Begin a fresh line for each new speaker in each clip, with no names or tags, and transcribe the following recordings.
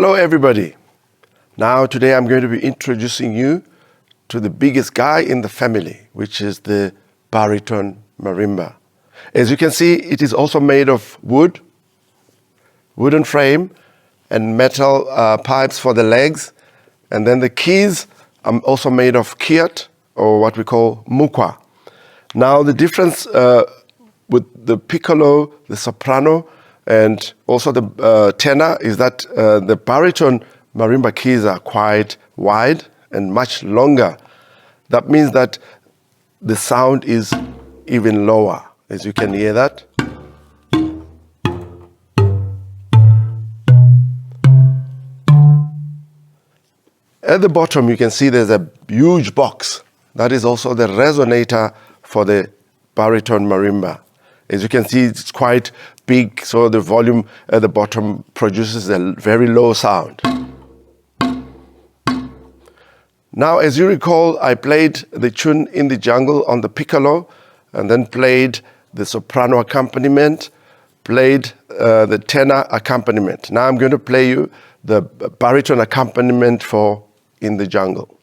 Hello everybody. Now today I'm going to be introducing you to the biggest guy in the family, which is the Baritone Marimba. As you can see, it is also made of wooden frame and metal pipes for the legs. And then the keys are also made of kiat, or what we call mukwa. Now the difference with the piccolo, the soprano, and also the tenor is that the baritone marimba keys are quite wide and much longer. That means that the sound is even lower, as you can hear that. At the bottom you can see there's a huge box. That is also the resonator for the baritone marimba. As you can see, it's quite big, so the volume at the bottom produces a very low sound. Now, as you recall, I played the tune In the Jungle on the piccolo, and then played the soprano accompaniment, played the tenor accompaniment. Now I'm going to play you the baritone accompaniment for In the Jungle.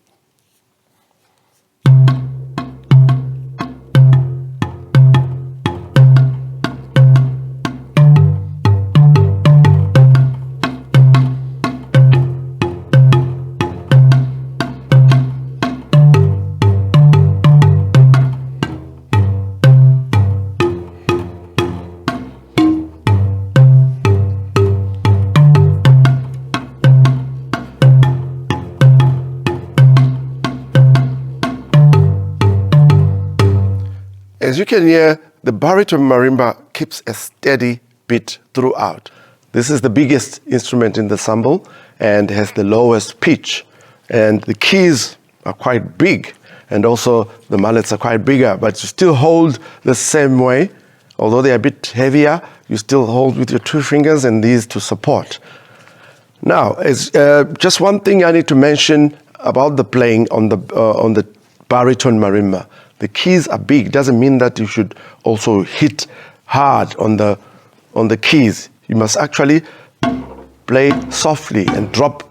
As you can hear, the baritone marimba keeps a steady beat throughout. This is the biggest instrument in the ensemble and has the lowest pitch. And the keys are quite big, and also the mallets are quite bigger, but you still hold the same way. Although they are a bit heavier, you still hold with your two fingers and these to support. Now, just one thing I need to mention about the playing on the baritone marimba. The keys are big. Doesn't mean that you should also hit hard on the keys. You must actually play softly and drop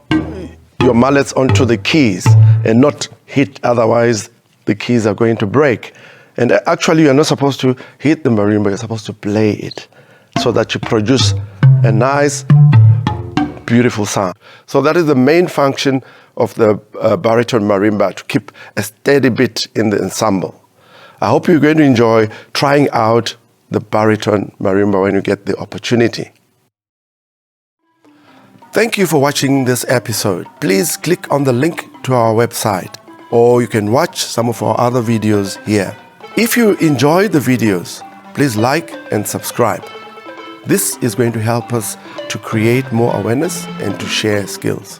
your mallets onto the keys and not hit, otherwise the keys are going to break. And actually you're not supposed to hit the marimba, you're supposed to play it so that you produce a nice, beautiful sound. So that is the main function of the baritone marimba, to keep a steady beat in the ensemble. I hope you're going to enjoy trying out the baritone marimba when you get the opportunity. Thank you for watching this episode. Please click on the link to our website, or you can watch some of our other videos here. If you enjoy the videos, please like and subscribe. This is going to help us to create more awareness and to share skills.